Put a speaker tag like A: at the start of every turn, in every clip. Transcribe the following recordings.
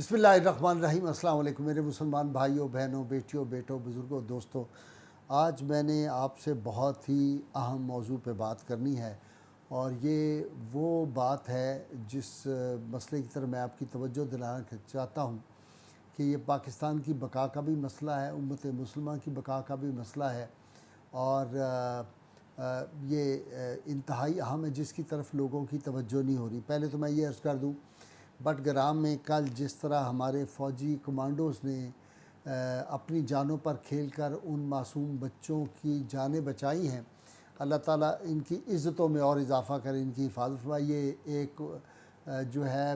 A: بسم اللہ الرحمن الرحیم۔ السلام علیکم میرے مسلمان بھائیوں، بہنوں، بیٹیوں، بیٹوں، بزرگوں، دوستوں۔ آج میں نے آپ سے بہت ہی اہم موضوع پہ بات کرنی ہے، اور یہ وہ بات ہے جس مسئلے کی طرف میں آپ کی توجہ دلانا چاہتا ہوں کہ یہ پاکستان کی بقا کا بھی مسئلہ ہے، امت مسلمہ کی بقا کا بھی مسئلہ ہے، اور یہ انتہائی اہم ہے جس کی طرف لوگوں کی توجہ نہیں ہو رہی۔ پہلے تو میں یہ عرض کر دوں، بٹگرام میں کل جس طرح ہمارے فوجی کمانڈوز نے اپنی جانوں پر کھیل کر ان معصوم بچوں کی جانیں بچائی ہیں، اللہ تعالیٰ ان کی عزتوں میں اور اضافہ کرے، ان کی حفاظت فرمائے۔ یہ ایک جو ہے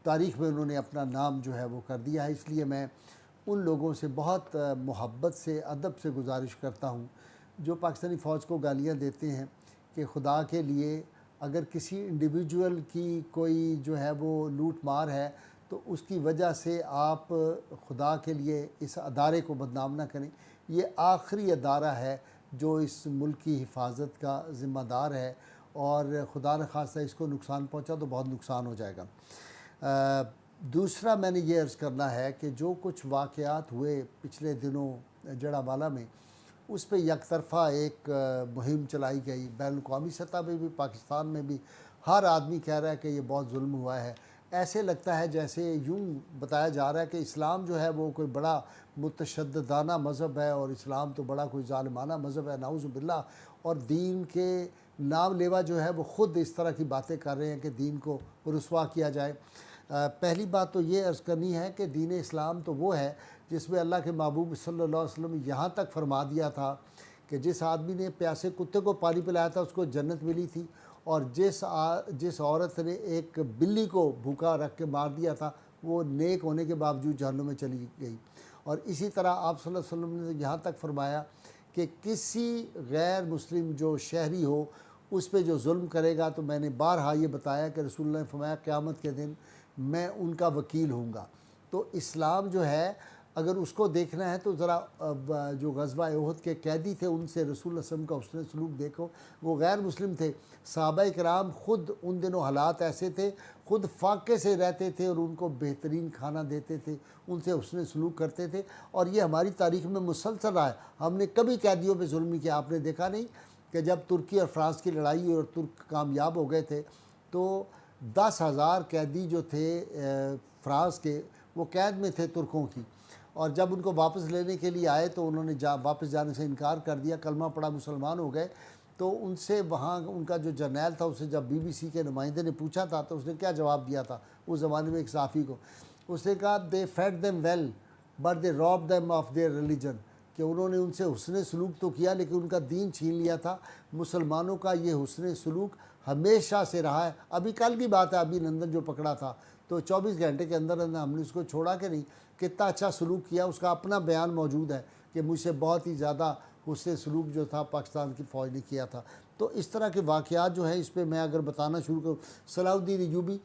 A: تاریخ میں انہوں نے اپنا نام جو ہے وہ کر دیا ہے۔ اس لیے میں ان لوگوں سے بہت محبت سے، ادب سے گزارش کرتا ہوں جو پاکستانی فوج کو گالیاں دیتے ہیں کہ خدا کے لیے اگر کسی انڈیویجول کی کوئی جو ہے وہ لوٹ مار ہے تو اس کی وجہ سے آپ خدا کے لیے اس ادارے کو بدنام نہ کریں۔ یہ آخری ادارہ ہے جو اس ملک کی حفاظت کا ذمہ دار ہے، اور خدا نخواستہ اس کو نقصان پہنچا تو بہت نقصان ہو جائے گا۔ دوسرا میں نے یہ عرض کرنا ہے کہ جو کچھ واقعات ہوئے پچھلے دنوں جڑابالہ میں، اس پہ یک طرفہ ایک مہم چلائی گئی بین الاقوامی سطح پہ بھی، پاکستان میں بھی۔ ہر آدمی کہہ رہا ہے کہ یہ بہت ظلم ہوا ہے۔ ایسے لگتا ہے جیسے یوں بتایا جا رہا ہے کہ اسلام جو ہے وہ کوئی بڑا متشددانہ مذہب ہے، اور اسلام تو بڑا کوئی ظالمانہ مذہب ہے، نعوذ باللہ۔ اور دین کے نام لیوا جو ہے وہ خود اس طرح کی باتیں کر رہے ہیں کہ دین کو رسوا کیا جائے۔ پہلی بات تو یہ عرض کرنی ہے کہ دین اسلام تو وہ ہے جس میں اللہ کے محبوب صلی اللہ علیہ وسلم یہاں تک فرما دیا تھا کہ جس آدمی نے پیاسے کتے کو پانی پلایا تھا اس کو جنت ملی تھی، اور جس عورت نے ایک بلی کو بھوکا رکھ کے مار دیا تھا وہ نیک ہونے کے باوجود جہنم میں چلی گئی۔ اور اسی طرح آپ صلی اللہ علیہ وسلم نے یہاں تک فرمایا کہ کسی غیر مسلم جو شہری ہو اس پہ جو ظلم کرے گا، تو میں نے بارہا یہ بتایا کہ رسول اللہ نے فرمایا قیامت کے دن میں ان کا وکیل ہوں گا۔ تو اسلام جو ہے اگر اس کو دیکھنا ہے تو ذرا جو غزوہ احد کے قیدی تھے ان سے رسول اللہ صلی اللہ علیہ وسلم کا حسن سلوک دیکھو۔ وہ غیر مسلم تھے، صحابہ کرام خود ان دنوں حالات ایسے تھے، خود فاقے سے رہتے تھے اور ان کو بہترین کھانا دیتے تھے، ان سے حسن سلوک کرتے تھے، اور یہ ہماری تاریخ میں مسلسل رہا ہے۔ ہم نے کبھی قیدیوں پہ ظلم نہیں کیا۔ آپ نے دیکھا نہیں کہ جب ترکی اور فرانس کی لڑائی ہوئی اور ترک کامیاب ہو گئے تھے تو 10,000 قیدی جو تھے فرانس کے، وہ قید میں تھے ترکوں کی، اور جب ان کو واپس لینے کے لیے آئے تو انہوں نے واپس جانے سے انکار کر دیا، کلمہ پڑھا، مسلمان ہو گئے۔ تو ان سے وہاں ان کا جو جرنیل تھا اسے جب BBC کے نمائندے نے پوچھا تھا تو اس نے کیا جواب دیا تھا اس زمانے میں ایک صحافی کو؟ اس نے کہا they fed them well but they robbed them of their religion، کہ انہوں نے ان سے حسن سلوک تو کیا لیکن ان کا دین چھین لیا تھا۔ مسلمانوں کا یہ حسن سلوک ہمیشہ سے رہا ہے۔ ابھی کل کی بات ہے، ابھی نندن جو پکڑا تھا تو 24 گھنٹے کے اندر ہم نے اس کو چھوڑا کہ نہیں، کتنا اچھا سلوک کیا، اس کا اپنا بیان موجود ہے کہ مجھ سے بہت ہی زیادہ حسن سلوک جو تھا پاکستان کی فوج نے کیا تھا۔ تو اس طرح کے واقعات جو ہیں اس پہ میں اگر بتانا شروع کروں، صلاح الدین ایوبی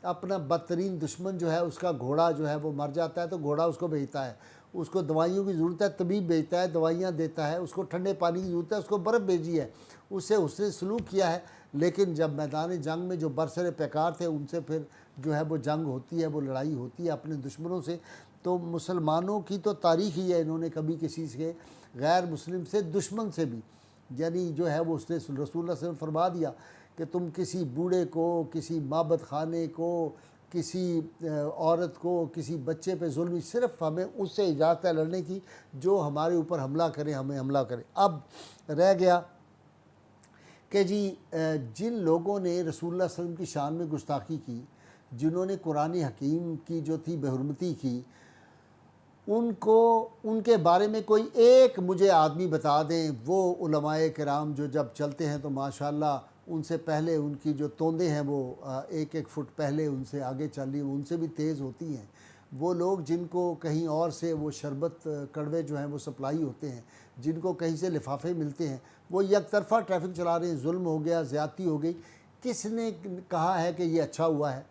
A: اپنا بدترین دشمن جو ہے اس کا گھوڑا جو ہے وہ مر جاتا ہے تو گھوڑا اس کو بھیجتا ہے، اس کو دوائیوں کی ضرورت ہے، طبیب بھیجتا ہے، دوائیاں دیتا ہے، اس کو ٹھنڈے پانی کی ضرورت ہے، اس کو برف بھیجی ہے، اس سے حسن سلوک کیا ہے۔ لیکن جب میدان جنگ میں جو برسر پیکار تھے ان سے پھر جو ہے وہ جنگ ہوتی ہے، وہ لڑائی ہوتی ہے اپنے دشمنوں سے۔ تو مسلمانوں کی تو تاریخ ہی ہے، انہوں نے کبھی کسی سے غیر مسلم سے دشمن سے بھی، یعنی جو ہے وہ اس نے رسول اللہ صلی اللہ علیہ وسلم فرما دیا کہ تم کسی بوڑھے کو، کسی معبد خانے کو، کسی عورت کو، کسی بچے پہ ظلم، صرف ہمیں اس سے اجازت ہے لڑنے کی جو ہمارے اوپر حملہ کرے، ہمیں حملہ کرے۔ اب رہ گیا کہ جی جن لوگوں نے رسول اللہ صلی اللہ علیہ وسلم کی شان میں گستاخی کی، جنہوں نے قرآن حکیم کی جو تھی بے حرمتی کی، ان کے بارے میں کوئی ایک مجھے آدمی بتا دیں۔ وہ علماء کرام جو جب چلتے ہیں تو ماشاءاللہ ان سے پہلے ان کی جو توندیں ہیں وہ 1-1 فٹ پہلے ان سے آگے چل رہی، ان سے بھی تیز ہوتی ہیں۔ وہ لوگ جن کو کہیں اور سے وہ شربت کڑوے جو ہیں وہ سپلائی ہوتے ہیں، جن کو کہیں سے لفافے ملتے ہیں، وہ یک طرفہ ٹریفک چلا رہے ہیں، ظلم ہو گیا، زیادتی ہو گئی۔ کس نے کہا ہے کہ یہ اچھا ہوا ہے؟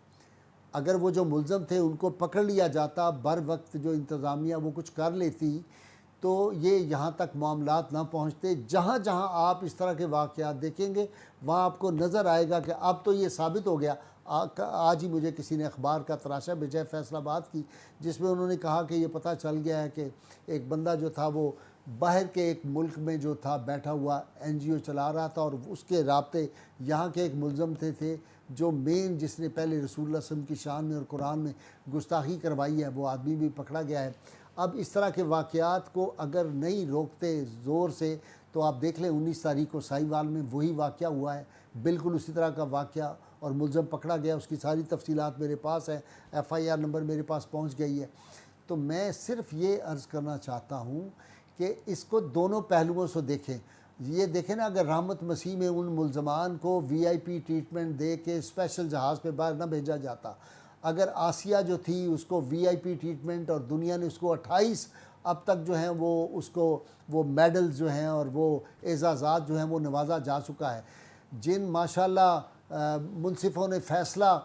A: اگر وہ جو ملزم تھے ان کو پکڑ لیا جاتا، بر وقت جو انتظامیہ وہ کچھ کر لیتی تو یہ یہاں تک معاملات نہ پہنچتے۔ جہاں جہاں آپ اس طرح کے واقعات دیکھیں گے وہاں آپ کو نظر آئے گا کہ اب تو یہ ثابت ہو گیا، آج ہی مجھے کسی نے اخبار کا تراشا بھیجا ہے فیصل آباد کی، جس میں انہوں نے کہا کہ یہ پتہ چل گیا ہے کہ ایک بندہ جو تھا وہ باہر کے ایک ملک میں جو تھا بیٹھا ہوا این جی او چلا رہا تھا، اور اس کے رابطے یہاں کے ایک ملزم تھے جو مین جس نے پہلے رسول اللہ صلی اللہ علیہ وسلم کی شان میں اور قرآن میں گستاخی کروائی ہے، وہ آدمی بھی پکڑا گیا ہے۔ اب اس طرح کے واقعات کو اگر نہیں روکتے زور سے تو آپ دیکھ لیں 19 تاریخ کو ساہیوال میں وہی واقعہ ہوا ہے، بالکل اسی طرح کا واقعہ، اور ملزم پکڑا گیا، اس کی ساری تفصیلات میرے پاس ہے، ایف آئی آر نمبر میرے پاس پہنچ گئی ہے۔ تو میں صرف یہ عرض کرنا چاہتا ہوں کہ اس کو دونوں پہلوؤں سے دیکھیں۔ یہ دیکھیں نا، اگر رحمت مسیح میں ان ملزمان کو وی آئی پی ٹریٹمنٹ دے کے اسپیشل جہاز پہ باہر نہ بھیجا جاتا، اگر آسیہ جو تھی اس کو وی آئی پی ٹریٹمنٹ، اور دنیا نے اس کو 28 اب تک جو ہیں وہ اس کو وہ میڈل جو ہیں اور وہ اعزازات جو ہیں وہ نوازا جا چکا ہے، جن ماشاءاللہ منصفوں نے فیصلہ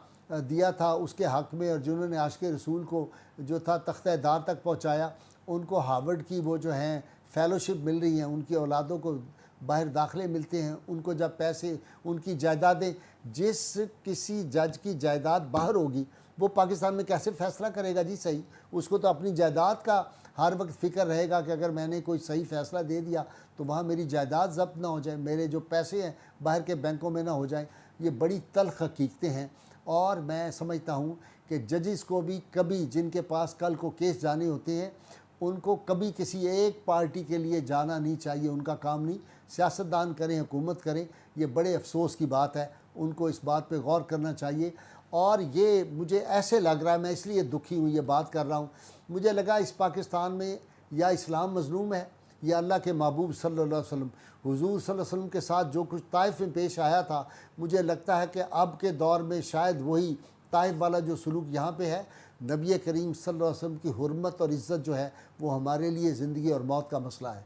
A: دیا تھا اس کے حق میں، اور جنہوں نے عاشق رسول کو جو تھا تختہ دار تک پہنچایا، ان کو ہارورڈ کی وہ جو ہیں فیلوشپ مل رہی ہیں، ان کی اولادوں کو باہر داخلے ملتے ہیں، ان کو جب پیسے، ان کی جائیدادیں، جس کسی جج کی جائیداد باہر ہوگی وہ پاکستان میں کیسے فیصلہ کرے گا جی؟ صحیح، اس کو تو اپنی جائیداد کا ہر وقت فکر رہے گا کہ اگر میں نے کوئی صحیح فیصلہ دے دیا تو وہاں میری جائیداد ضبط نہ ہو جائے، میرے جو پیسے ہیں باہر کے بینکوں میں نہ ہو جائیں۔ یہ بڑی تلخ حقیقتیں ہیں، اور میں سمجھتا ہوں کہ ججز کو بھی کبھی، جن کے پاس کل کو کیس جانے ہوتے ہیں، ان کو کبھی کسی ایک پارٹی کے لیے جانا نہیں چاہیے، ان کا کام نہیں۔ سیاستدان کریں، حکومت کریں، یہ بڑے افسوس کی بات ہے، ان کو اس بات پہ غور کرنا چاہیے۔ اور یہ مجھے ایسے لگ رہا ہے، میں اس لیے دکھی ہوں یہ بات کر رہا ہوں، مجھے لگا اس پاکستان میں یا اسلام مظلوم ہے یا اللہ کے محبوب صلی اللہ علیہ وسلم، حضور صلی اللہ علیہ وسلم کے ساتھ جو کچھ طائف میں پیش آیا تھا، مجھے لگتا ہے کہ اب کے دور میں شاید وہی طائف والا جو سلوک یہاں پہ ہے۔ نبی کریم صلی اللہ علیہ وسلم کی حرمت اور عزت جو ہے وہ ہمارے لیے زندگی اور موت کا مسئلہ ہے۔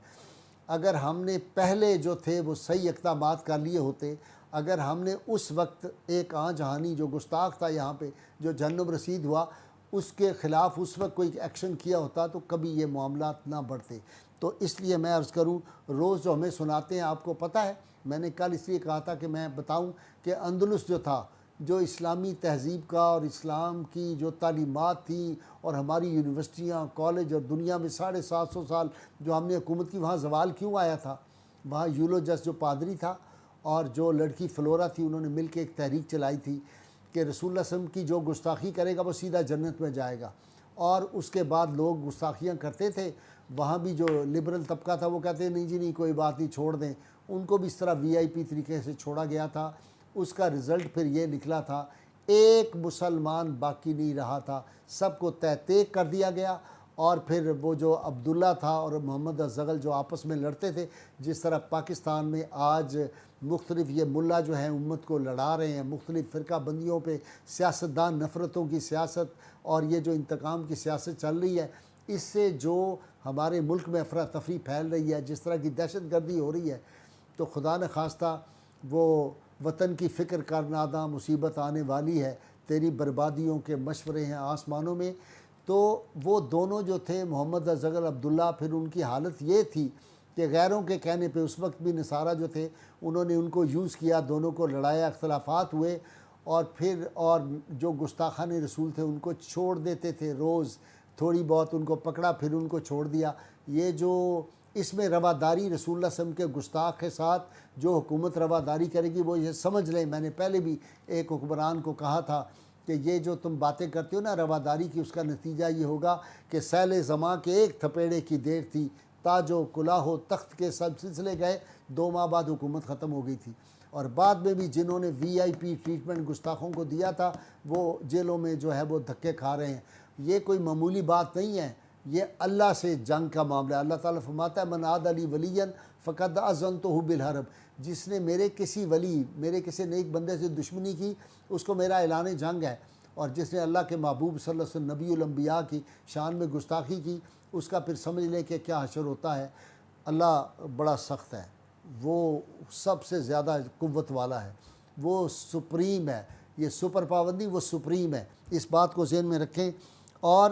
A: اگر ہم نے پہلے جو تھے وہ صحیح اقدامات کر لیے ہوتے، اگر ہم نے اس وقت ایک آن جہانی جو گستاخ تھا یہاں پہ، جو جہنم رسید ہوا، اس کے خلاف اس وقت کوئی ایکشن کیا ہوتا تو کبھی یہ معاملات نہ بڑھتے۔ تو اس لیے میں عرض کروں، روز جو ہمیں سناتے ہیں، آپ کو پتہ ہے، میں نے کل اس لیے کہا تھا کہ میں بتاؤں کہ اندلس جو تھا، جو اسلامی تہذیب کا اور اسلام کی جو تعلیمات تھی، اور ہماری یونیورسٹیاں، کالج، اور دنیا میں 750 سال جو ہم نے حکومت کی، وہاں زوال کیوں آیا تھا؟ وہاں یولوجس جو پادری تھا اور جو لڑکی فلورا تھی، انہوں نے مل کے ایک تحریک چلائی تھی کہ رسول اللہ صلی اللہ علیہ وسلم کی جو گستاخی کرے گا وہ سیدھا جنت میں جائے گا۔ اور اس کے بعد لوگ گستاخیاں کرتے تھے، وہاں بھی جو لبرل طبقہ تھا وہ کہتے ہیں نہیں جی نہیں، کوئی بات نہیں، چھوڑ دیں، ان کو بھی اس طرح وی آئی پی طریقے سے چھوڑا گیا تھا۔ اس کا رزلٹ پھر یہ نکلا تھا، ایک مسلمان باقی نہیں رہا تھا، سب کو تہ تیک کر دیا گیا۔ اور پھر وہ جو عبداللہ تھا اور محمد الزغل جو آپس میں لڑتے تھے، جس طرح پاکستان میں آج مختلف یہ ملا جو ہیں امت کو لڑا رہے ہیں، مختلف فرقہ بندیوں پہ سیاستدان، نفرتوں کی سیاست اور یہ جو انتقام کی سیاست چل رہی ہے، اس سے جو ہمارے ملک میں افراتفری پھیل رہی ہے، جس طرح کی دہشت گردی ہو رہی ہے، تو خدا نخواستہ وہ وطن کی فکر کر ناداں، مصیبت آنے والی ہے، تیری بربادیوں کے مشورے ہیں آسمانوں میں۔ تو وہ دونوں جو تھے محمد الزغل، عبداللہ، پھر ان کی حالت یہ تھی کہ غیروں کے کہنے پہ اس وقت بھی نصارہ جو تھے انہوں نے ان کو یوز کیا، دونوں کو لڑایا، اختلافات ہوئے، اور پھر اور جو گستاخان رسول تھے ان کو چھوڑ دیتے تھے، روز تھوڑی بہت ان کو پکڑا پھر ان کو چھوڑ دیا۔ یہ جو اس میں رواداری رسول اللہ صلی اللہ علیہ وسلم کے گستاخ کے ساتھ جو حکومت رواداری کرے گی، وہ یہ سمجھ لیں، میں نے پہلے بھی ایک حکمران کو کہا تھا کہ یہ جو تم باتیں کرتے ہو نا رواداری کی، اس کا نتیجہ یہ ہوگا کہ سیل زماں کے ایک تھپیڑے کی دیر تھی، تاج و کلاه و تخت کے سب سلسلے گئے، 2 ماہ بعد حکومت ختم ہو گئی تھی۔ اور بعد میں بھی جنہوں نے وی آئی پی ٹریٹمنٹ گستاخوں کو دیا تھا، وہ جیلوں میں جو ہے وہ دھکے کھا رہے ہیں۔ یہ کوئی معمولی بات نہیں ہے، یہ اللہ سے جنگ کا معاملہ ہے۔ اللہ تعالیٰ فرماتا ہے من عاد لی ولی فقد اذنتہ بالحرب، جس نے میرے کسی ولی، میرے کسی نیک بندے سے دشمنی کی، اس کو میرا اعلان جنگ ہے۔ اور جس نے اللہ کے محبوب صلی اللہ علیہ وسلم نبی الانبیاء کی شان میں گستاخی کی، اس کا پھر سمجھ لیں کہ کیا حشر ہوتا ہے۔ اللہ بڑا سخت ہے، وہ سب سے زیادہ قوت والا ہے، وہ سپریم ہے، یہ سپر پاور نہیں، وہ سپریم ہے، اس بات کو ذہن میں رکھیں۔ اور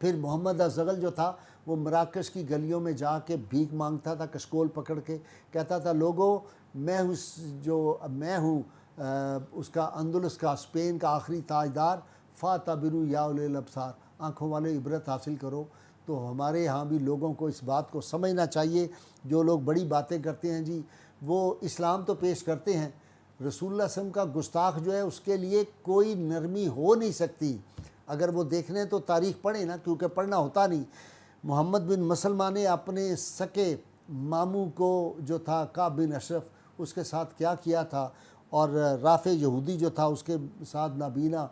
A: پھر محمد الزغل جو تھا وہ مراکش کی گلیوں میں جا کے بھیک مانگتا تھا، کشکول پکڑ کے کہتا تھا لوگوں میں ہوں اس کا اندلس کا، اسپین کا آخری تاجدار، فاتبرو یا اولی الابصار، آنکھوں والے عبرت حاصل کرو۔ تو ہمارے یہاں بھی لوگوں کو اس بات کو سمجھنا چاہیے، جو لوگ بڑی باتیں کرتے ہیں جی، وہ اسلام تو پیش کرتے ہیں، رسول اللہ صلی اللہ علیہ وسلم کا گستاخ جو ہے اس کے لیے کوئی نرمی ہو نہیں سکتی۔ اگر وہ دیکھنے تو تاریخ پڑھیں نا، کیونکہ پڑھنا ہوتا نہیں۔ محمد بن مسلمہ نے اپنے سکے ماموں کو جو تھا کعب بن اشرف، اس کے ساتھ کیا کیا تھا، اور رافع یہودی جو تھا اس کے ساتھ نابینا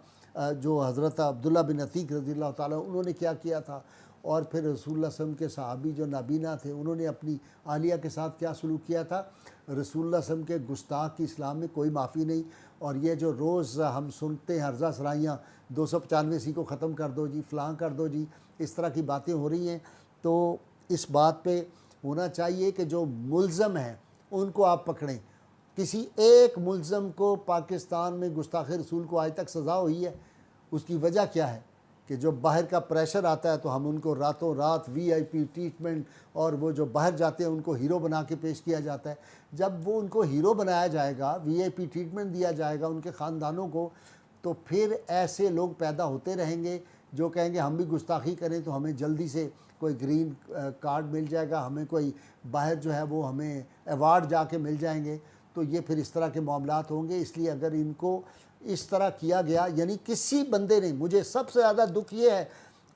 A: جو حضرت عبداللہ بن عتیق رضی اللہ تعالیٰ انہوں نے کیا کیا تھا، اور پھر رسول اللہ صلی اللہ علیہ وسلم کے صحابی جو نابینا تھے انہوں نے اپنی عالیہ کے ساتھ کیا سلوک کیا تھا۔ رسول اللہ صلی اللہ علیہ وسلم کے گستاخ کی اسلام میں کوئی معافی نہیں۔ اور یہ جو روز ہم سنتے ہیں ہرزہ سرائیاں، 295 کو ختم کر دو جی، فلاں کر دو جی، اس طرح کی باتیں ہو رہی ہیں، تو اس بات پہ ہونا چاہیے کہ جو ملزم ہیں ان کو آپ پکڑیں۔ کسی ایک ملزم کو پاکستان میں گستاخ رسول کو آج تک سزا ہوئی ہے؟ اس کی وجہ کیا ہے؟ کہ جو باہر کا پریشر آتا ہے تو ہم ان کو راتوں رات وی آئی پی ٹریٹمنٹ، اور وہ جو باہر جاتے ہیں ان کو ہیرو بنا کے پیش کیا جاتا ہے۔ جب وہ ان کو ہیرو بنایا جائے گا، وی آئی پی ٹریٹمنٹ دیا جائے گا ان کے خاندانوں کو، تو پھر ایسے لوگ پیدا ہوتے رہیں گے جو کہیں گے ہم بھی گستاخی کریں تو ہمیں جلدی سے کوئی گرین کارڈ مل جائے گا، ہمیں کوئی باہر جو ہے وہ ہمیں ایوارڈ جا کے مل جائیں گے۔ تو یہ پھر اس طرح کے معاملات ہوں گے۔ اس لیے اگر ان کو اس طرح کیا گیا، یعنی کسی بندے نے، مجھے سب سے زیادہ دکھ یہ ہے،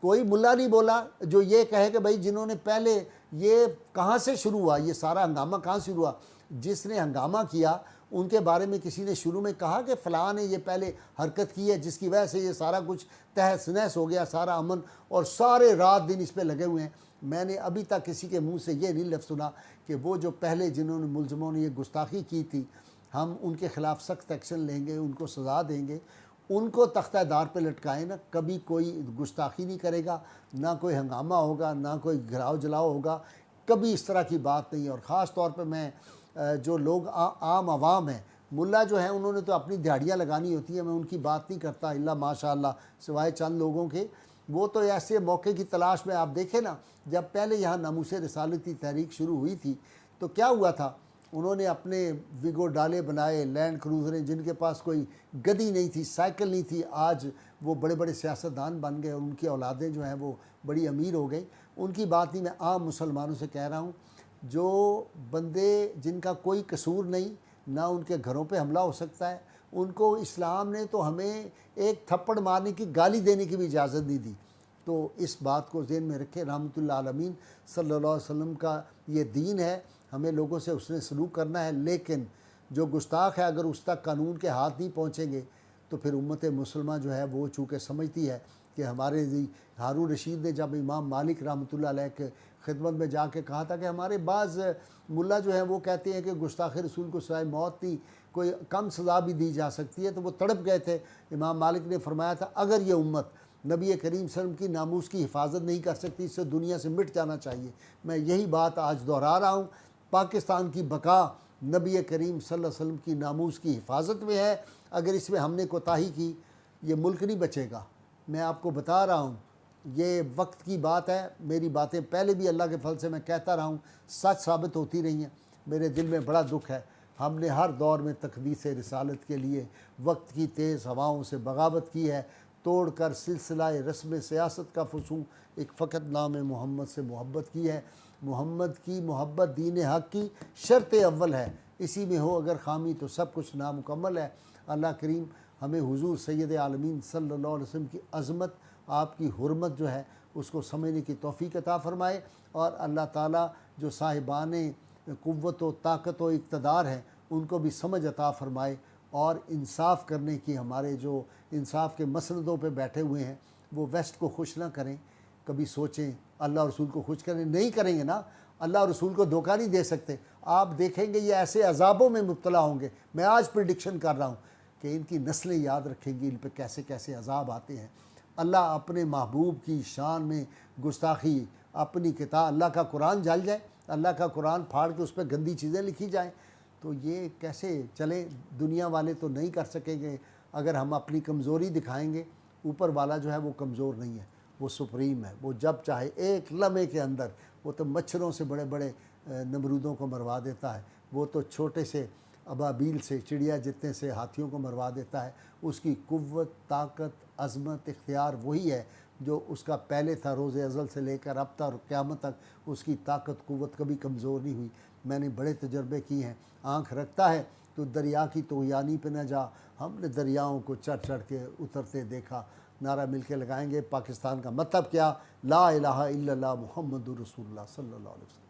A: کوئی ملا نہیں بولا جو یہ کہے کہ بھائی جنہوں نے پہلے، یہ کہاں سے شروع ہوا، یہ سارا ہنگامہ کہاں سے شروع ہوا؟ جس نے ہنگامہ کیا ان کے بارے میں کسی نے شروع میں کہا کہ فلاں نے یہ پہلے حرکت کی ہے جس کی وجہ سے یہ سارا کچھ تہس نہس ہو گیا، سارا امن، اور سارے رات دن اس پہ لگے ہوئے ہیں؟ میں نے ابھی تک کسی کے منہ سے یہ نہیں لفظ سنا کہ وہ جو پہلے جنہوں نے ملزموں نے یہ گستاخی کی تھی، ہم ان کے خلاف سخت ایکشن لیں گے، ان کو سزا دیں گے، ان کو تختہ دار پہ لٹکائیں نا، کبھی کوئی گستاخی نہیں کرے گا، نہ کوئی ہنگامہ ہوگا، نہ کوئی گھراؤ جلاؤ ہوگا، کبھی اس طرح کی بات نہیں۔ اور خاص طور پہ میں جو لوگ عام عوام ہیں، ملا جو ہیں انہوں نے تو اپنی دیہڑیاں لگانی ہوتی ہیں، میں ان کی بات نہیں کرتا الا ماشاء اللہ، سوائے چند لوگوں کے، وہ تو ایسے موقع کی تلاش میں، آپ دیکھیں نا، جب پہلے یہاں ناموس رسالتی تحریک شروع ہوئی تھی تو کیا ہوا تھا؟ انہوں نے اپنے ویگو ڈالے بنائے، لینڈ کروزریں، جن کے پاس کوئی گدی نہیں تھی، سائیکل نہیں تھی، آج وہ بڑے بڑے سیاستدان بن گئے، اور ان کی اولادیں جو ہیں وہ بڑی امیر ہو گئی۔ ان کی بات نہیں، میں عام مسلمانوں سے کہہ رہا ہوں، جو بندے جن کا کوئی قصور نہیں، نہ ان کے گھروں پہ حملہ ہو سکتا ہے، ان کو اسلام نے تو ہمیں ایک تھپڑ مارنے کی، گالی دینے کی بھی اجازت نہیں دی۔ تو اس بات کو ذہن میں رکھے، رحمۃ اللہ عالمین صلی اللہ علیہ وسلم کا یہ دین ہے، ہمیں لوگوں سے اس نے سلوک کرنا ہے، لیکن جو گستاخ ہے اگر اس تک قانون کے ہاتھ نہیں پہنچیں گے تو پھر امت مسلمہ جو ہے وہ چونکہ سمجھتی ہے کہ ہمارے ہارون رشید نے جب امام مالک رحمۃ اللہ علیہ کے خدمت میں جا کے کہا تھا کہ ہمارے بعض ملا جو ہیں وہ کہتے ہیں کہ گستاخ رسول کو سوائے موت نہیں کوئی کم سزا بھی دی جا سکتی ہے، تو وہ تڑپ گئے تھے۔ امام مالک نے فرمایا تھا اگر یہ امت نبی کریم صلی اللہ علیہ وسلم کی ناموس کی حفاظت نہیں کر سکتی، اس سے دنیا سے مٹ جانا چاہیے۔ میں یہی بات آج دہرا رہا ہوں، پاکستان کی بقا نبی کریم صلی اللہ علیہ وسلم کی ناموس کی حفاظت میں ہے۔ اگر اس میں ہم نے کوتاہی کی، یہ ملک نہیں بچے گا۔ میں آپ کو بتا رہا ہوں، یہ وقت کی بات ہے، میری باتیں پہلے بھی اللہ کے فضل سے میں کہتا رہا ہوں، سچ ثابت ہوتی رہی ہیں۔ میرے دل میں بڑا دکھ ہے، ہم نے ہر دور میں تقدیس رسالت کے لیے وقت کی تیز ہواؤں سے بغاوت کی ہے، توڑ کر سلسلہ رسم سیاست کا فسوں، ایک فقط نام محمد سے محبت کی ہے۔ محمد کی محبت دین حق کی شرط اول ہے، اسی میں ہو اگر خامی تو سب کچھ نامکمل ہے۔ اللہ کریم ہمیں حضور سید عالمین صلی اللہ علیہ وسلم کی عظمت، آپ کی حرمت جو ہے اس کو سمجھنے کی توفیق عطا فرمائے، اور اللہ تعالیٰ جو صاحبان قوت و طاقت و اقتدار ہیں ان کو بھی سمجھ عطا فرمائے، اور انصاف کرنے کی، ہمارے جو انصاف کے مسندوں پہ بیٹھے ہوئے ہیں وہ ویسٹ کو خوش نہ کریں، کبھی سوچیں اللہ رسول کو خوش کریں، نہیں کریں گے نا، اللہ رسول کو دھوکہ نہیں دے سکتے۔ آپ دیکھیں گے یہ ایسے عذابوں میں مبتلا ہوں گے، میں آج پریڈکشن کر رہا ہوں کہ ان کی نسلیں یاد رکھیں گی ان پہ کیسے کیسے عذاب آتے ہیں۔ اللہ اپنے محبوب کی شان میں گستاخی، اپنی کتاب اللہ کا قرآن جل جائے، اللہ کا قرآن پھاڑ کے اس پہ گندی چیزیں لکھی جائیں، تو یہ کیسے چلیں؟ دنیا والے تو نہیں کر سکیں گے۔ اگر ہم اپنی کمزوری دکھائیں گے، اوپر والا جو ہے وہ کمزور نہیں ہے، وہ سپریم ہے، وہ جب چاہے ایک لمحے کے اندر، وہ تو مچھروں سے بڑے بڑے نمرودوں کو مروا دیتا ہے، وہ تو چھوٹے سے ابابیل سے، چڑیا جتنے سے ہاتھیوں کو مروا دیتا ہے، اس کی قوت، طاقت، عظمت، اختیار وہی ہے جو اس کا پہلے تھا، روز ازل سے لے کر اب تک اور قیامت تک اس کی طاقت قوت کبھی کمزور نہیں ہوئی۔ میں نے بڑے تجربے کیے ہیں۔ آنکھ رکھتا ہے تو دریا کی طغیانی پہ نہ جا، ہم نے دریاؤں کو چڑھ چڑھ کے اترتے دیکھا۔ نعرہ مل کے لگائیں گے، پاکستان کا مطلب کیا؟ لا الہ الا اللہ محمد رسول اللہ صلی اللہ علیہ وسلم۔